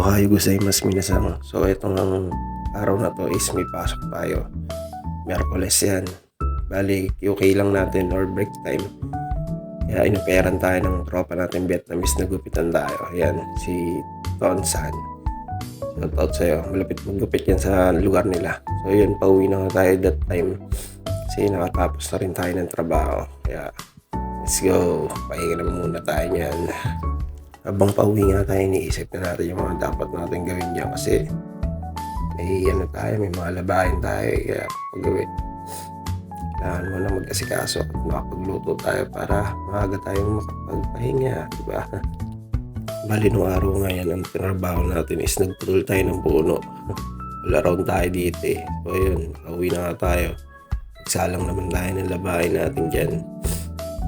Ohayo gozaimasu minasan. So itong araw na to is may pasok tayo. Miyerkules yan. Bali, QK lang natin or break time. Kaya inuperan tayo ng tropa natin Vietnamese na gupitan tayo. Ayan, si Ton San. Shoutout sa'yo. Malapit maggupit yan sa lugar nila. So yun, pauwi na tayo that time. Kasi nakatapos na rin tayo ng trabaho. Kaya let's go. Pahinga na muna tayo niyan. Habang pauwi nga tayo, iniisip na natin yung mga dapat natin gawin dyan kasi may may mga labahin tayo kaya paggawin. Kailangan mo na mag-asikaso at makapagluto tayo para maaga tayong makapagpahinga, diba? Bali nung araw nga yan, ang trabaho natin is nagputol tayo ng puno. Laraon tayo dito eh. So yun, pauwi na nga tayo. Nagsalang naman tayo ng labahin natin dyan.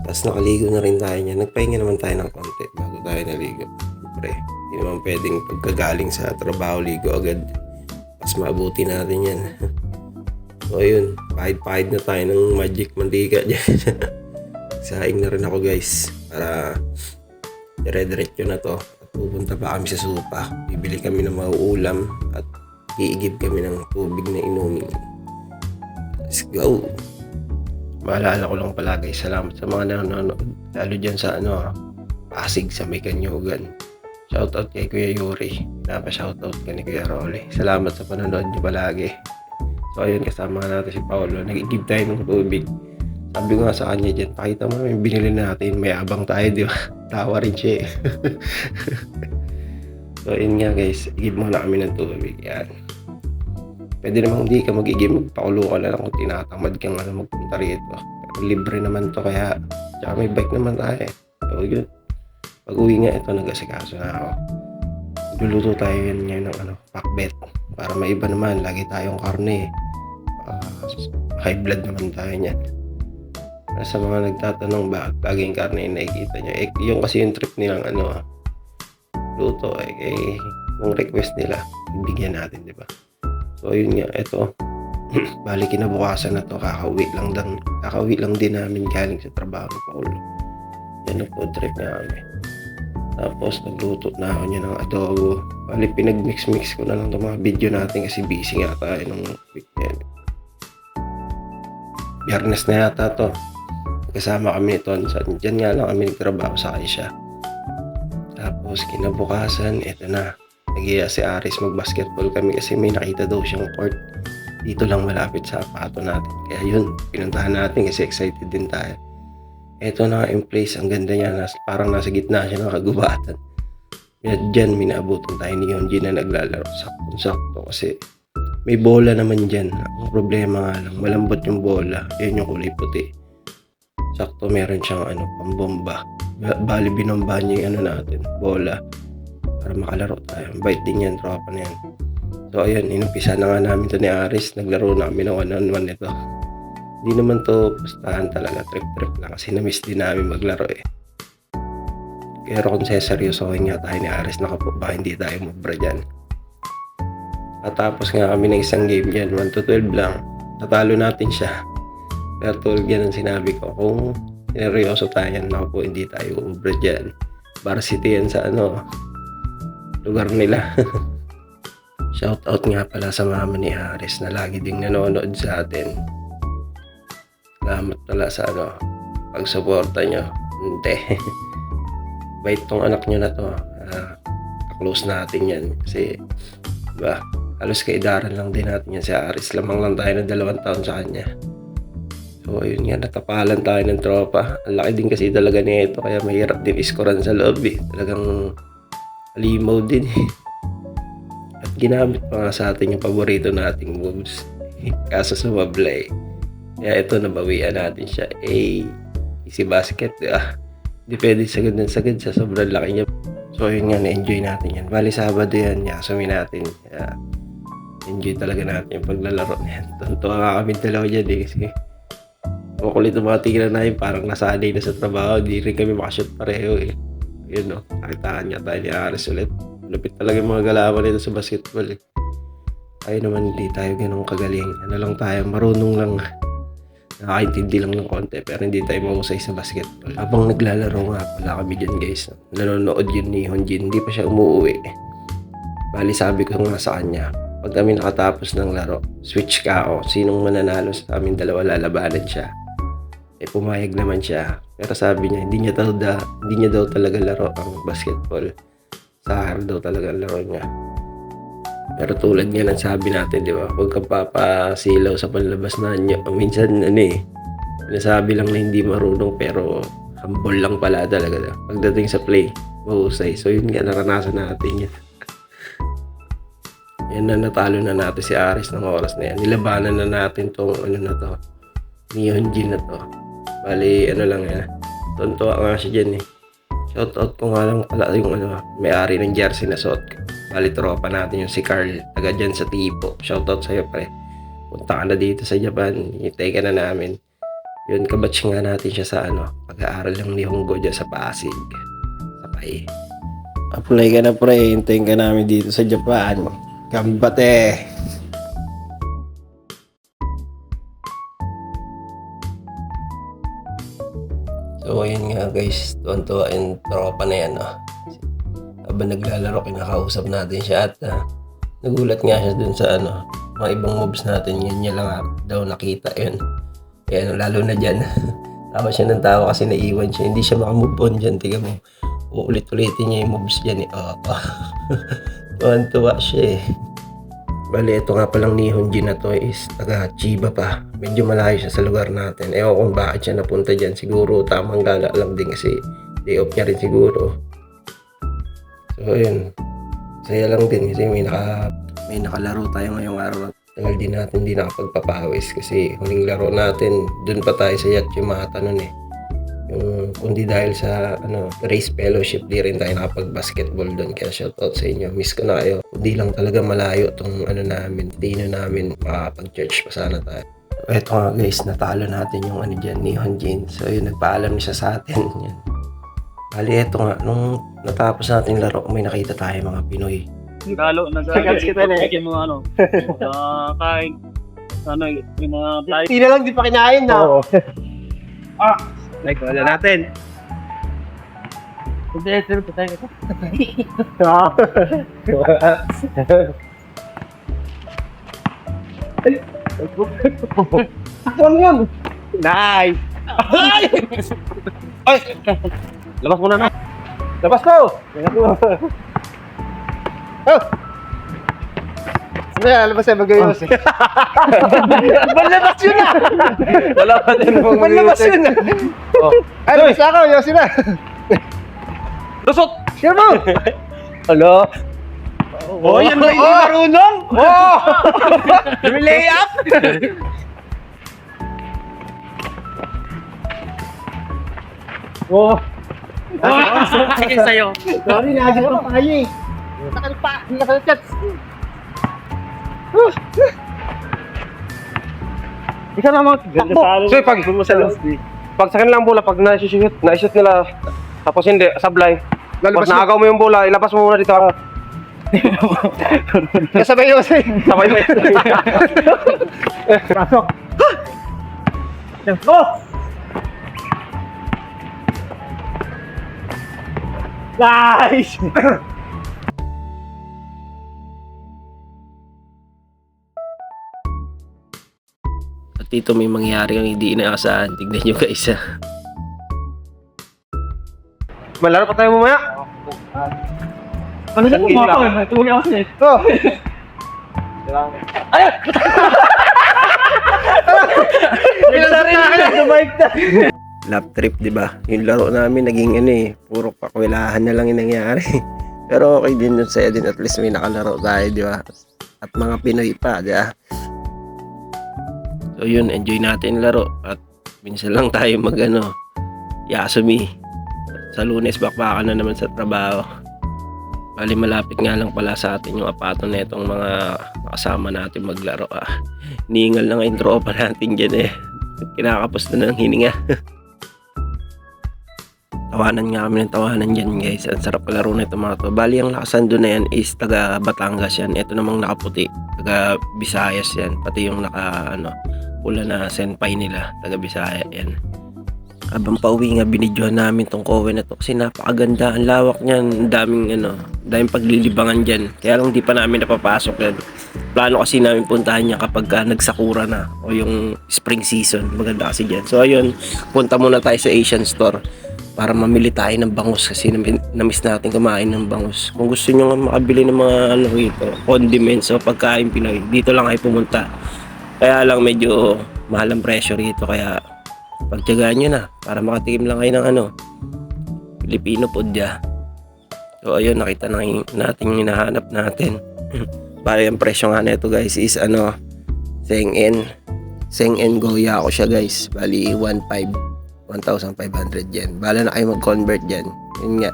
Tapos nakaligo na rin tayo niya. Nagpahinga naman tayo ng konti bago tayo naligo. Siyempre, hindi naman pwedeng pagkagaling sa trabaho, ligo agad. Mas mabuti natin yan. So yun, pahid-pahid na tayo ng magic mantika dyan. Saing na rin ako guys. Para dire-diretso na to. At pupunta pa kami sa supa. Bibili kami ng mga ulam at iigib kami ng tubig na inumin. Let's go! Maalala ko lang pala guys, salamat sa mga nanonood. Lalo dyan sa Pasig sa may Kanyugan. Shoutout kay Kuya Yuri. Pinapa-shoutout ka ni Kuya Rolly. Salamat sa panonood nyo palagi. So ayun, kasama natin si Paolo. Nag-give tayo ng tubig. Sabi ko nga sa kanya dyan, pakita mo naman yung binili natin. May abang tayo, di ba? Tawa rin siya eh. So ayun nga guys, give muna kami ng tubig. Yan. Pwede namang hindi ka mag-igib, magpakulo ka na lang kung tinatamad kang magpunta rito. Pero libre naman to kaya, tsaka may bike naman tayo eh. So yun, pag uwi nga ito, nag-asikaso na ako. Luluto tayo yan ngayon ng pakbet. Para maiba naman, lagi tayong karne. High blood naman tayo niyan. Sa mga nagtatanong bakit laging karne yung nakikita nyo. Yung kasi yung trip nilang luto kung request nila, bigyan natin, di ba? So yun nga, ito bali kinabukasan na to, kakauwi lang din namin galing sa trabaho ni Paolo. Yan ang food trip na kami. Tapos nagluto na ako niya ng adobo. Bali pinag-mix ko na lang itong mga video natin kasi busy nga tayo nung week na yan. Biyernes na yata to. Kasama kami nito. Diyan nga lang kami nagtrabaho sa siya. Tapos kinabukasan, ito na. Nag-iya si Aris mag-basketball kami kasi may nakita daw siyang court dito lang malapit sa apato natin. Kaya yun, pinuntahan natin kasi excited din tayo. Ito na in place, ang ganda niya, parang nasa gitna siya ng kagubatan. Diyan, minabutan tayo ni Yonji na naglalaro. Sakto kasi may bola naman dyan. Ang problema nga lang, malambot yung bola. Yun yung kulay puti. Sakto meron siyang pambomba. Bali binomba niya yung natin, bola. Para makalaro tayo. Bait din yan, tropa na yan. So ayun, inumpisa na nga namin to ni Aris. Naglaro na kami ng one-on-one nito. Hindi naman to pustahan talaga, trip-trip lang. Kasi na-miss din namin maglaro eh. Pero kung seryosohin nga tayo ni Aris, baka hindi tayo mabra dyan. At tapos nga kami ng isang game dyan, 1-12 lang. Natalo natin siya. Pero tulad yan ang sinabi ko, kung seryoso tayo yan, hindi tayo ubra dyan. Varsity yan sa lugar nila. Shoutout nga pala sa mama ni Aris na lagi ding nanonood sa atin. Salamat pala sa pagsuporta nyo. Hindi. Bait tong anak nyo na to. Close natin yan. Kasi diba, halos kaidaran lang din natin yan si Aris. Lamang lang tayo ng 2 taon sa kanya. So ayun nga, natapalan tayo ng tropa. Ang laki din kasi talaga niya ito. Kaya mahirap din iskoran sa loob eh. Talagang limaw din eh. At ginamit pa nga sa atin yung paborito nating moves. Kaso sumabla eh. Kaya ito, nabawian natin siya. Easy basket. Hindi pwede sagad ng sagad sa sobrang laki niya. So yun nga, na-enjoy natin yan. Bali Sabado yan, yasumin natin. Kaya enjoy talaga natin yung paglalaro niyan. Tuntua nga kami dalawa dyan eh. Kasi makulit ang mga tingnan namin. Parang nasanay na sa trabaho. Hindi rin kami makashoot pareho eh. Yun nakitaan niya tayo ni Aris ulit. Lupit talaga yung mga galawan nito sa basketball eh. Tayo naman hindi tayo ganun kagaling. Lang tayo, marunong lang. Nakakaintindi lang ng konti pero hindi tayo mahusay sa basketball. Habang naglalaro nga pala kami dyan guys. Nanonood yun ni Honjin. Hindi pa siya umuwi. Bali sabi ko nga sa kanya, pag kami nakatapos ng laro, switch ka ako. Sinong mananalo sa amin dalawa, lalabanan siya. Pumayag naman siya. Pero sabi niya, hindi niya daw talaga laro ang basketball. Soccer daw talaga ang laro niya. Pero tulad nga ng sabi natin, di ba? Huwag kang papasilaw sa panlabas na niyo. Minsan, sinasabi lang na hindi marunong pero humble lang pala talaga. Pagdating sa play, mahusay. So yun nga, naranasan natin yan. Yan na, natalo na natin si Aris ng oras na yan. Nilabanan na natin tong Neon Gin na to. Bali, lang yan. Tonto nga siya dyan eh. Shoutout ko nga lang pala yung may-ari ng jersey na suot ko. Bali, tropa natin yung si Carl. Taga dyan sa Tipo. Shoutout sa'yo pre. Punta ka na dito sa Japan. Hintay ka na namin. Yun, kabatch nga natin siya sa pag-aaral ng Nihongo dyan sa Pasig. Sa Pai. Apply ka na pre. Hintayin ka namin dito sa Japan. Gambate! So ayun nga guys, tuwan-tuwa yung tropa na yan. Habang naglalaro, kinakausap natin siya at nagulat nga siya dun sa mga ibang moves natin. Yun niya lang daw nakita yun. Kaya lalo na dyan. Tawa siya ng tawa kasi naiwan siya. Hindi siya makamove on dyan. Tiga mo, uulit-ulitin niya yung moves dyan eh. Tuwan-tuwa siya eh. Bali, ito nga palang Nihon Gin na to is taga Chiba pa. Medyo malayo siya sa lugar natin. Ewan kung bakit siya napunta dyan. Siguro tamang gala lang din kasi day off niya rin siguro. So yun, saya lang din kasi may nakalaro tayo ngayong araw. Tagal din natin hindi nakapagpapawis kasi huling laro natin, dun pa tayo sa Yachimata nun eh. Yung kundi dahil sa race fellowship, di rin tayo nakapag-basketball doon. Kaya shoutout sa inyo, miss ko na kayo. Kundi lang talaga malayo tong namin, dino namin, makapag-church pa sana tayo. Eto nga guys, natalo natin yung dyan, Nihon Gin. So yun, nagpaalam siya sa atin. Yan. Bali, eto nga, nung natapos natin laro, may nakita tayo mga Pinoy. Nag-alas kita na eh. Yung mga kain, yung mga tayo. Hindi na lang, di pa kinain na. Oo. Like, wala natin. Hindi, sir, patay ka. Ano yun? Nice! Ay! Labas mo na. Labas ko! Oh! Ano yan? Labas yan, magayos. Malabas yun na! Wala pa din mo. Malabas yun na! Ay, labas na ako, yosin na! Lusot! Share mo! Hello? Oh, yan ba hindi marunong? Oh! Lay up! Oh! Sige sa'yo. Sorry, nagagit pa kayo eh. Nakalchat. Ikaw naman. Ganda sa ano. So, pag sa kanilang bola, pag na-shoot nila, tapos hindi, sablay. Pag naagaw mo yung bola, ilabas mo muna dito. Kasabay yun kasi. Sabay mo yun. Pasok. Oh! Nice! At dito may mangyari ang hindi inaasahan. Tignan nyo guys Malaro pa tayo mamaya. Ano sa mga ito? Tumuli ako siya. Oh! Ay! Lap trip, di ba? Yung laro namin naging puro pakwilahan na lang yung nangyari. Pero okay din yun sa'yo din, at least may nakalaro tayo, di ba? At mga Pinoy pa, di ba? So yun, enjoy natin laro at minsan lang tayo Yasumi. Sa Lunes bakbakan na naman sa trabaho. Bali malapit nga lang pala sa atin yung apato na itong mga kasama natin maglaro. Niingal na nga yung tropa natin dyan kinakapos na ng hininga. Tawanan nga kami ng tawanan dyan guys. Ang sarap kalaro na itong mga to. Bali ang lakasan doon na yan is taga Batangas yan. Ito namang nakaputi, taga Visayas yan. Pati yung pula na senpai nila, taga Bisaya yan. Habang pauwi nga, binidyohan namin tong Kowe na to kasi napakaganda, ang lawak niyan, daming paglilibangan dyan. Kaya lang di pa namin napapasok yan. Plano kasi namin puntahan niya kapag nagsakura na o yung spring season. Maganda kasi dyan. So ayun, punta muna tayo sa Asian Store para mamili tayo ng bangus kasi na-miss natin kumain ng bangus. Kung gusto nyo nga makabili ng mga condiments o pagkain Pinoy, dito lang kayo pumunta. Kaya lang medyo mahal ang presyo rito, kaya pagtiyagaan nyo na para makatikim lang kayo ng Filipino podya. So ayun, nakita natin yung hinahanap natin. Para yung presyo nga nito guys is Seng-en Goya ako siya guys. Bali 1,500 yen. Bala na kayo mag-convert dyan. Yun nga,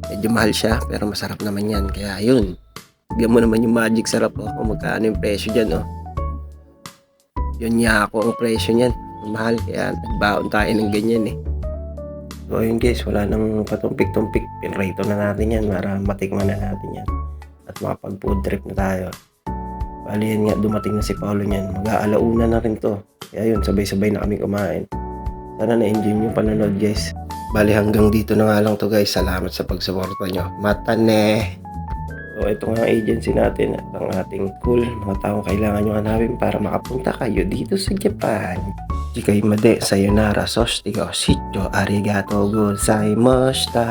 medyo mahal siya pero masarap naman yan. Kaya yun, bigyan mo naman yung magic sarap kung magkano yung presyo dyan Yun nga ako ang presyo niyan. Mahal, kaya nagbaon tayo ng ganyan So ayun guys, wala nang patumpik-tumpik. Pinrito na natin yan para matikman na natin yan at makapag food trip na tayo. Bali yan nga, dumating na si Paolo niyan. Mag-aalauna na rin to. Kaya yun, sabay-sabay na kami kumain. Sana na-enjoy yung panonood guys. Bali hanggang dito na nga lang to guys. Salamat sa pagsuporta nyo. Matane! So ito nga ang agency natin at ang ating cool mga taong kailangan nyo hanapin para makapunta kayo dito sa Japan. Jikai-made sayonara, soshite go shityo, arigatou gozaimashita.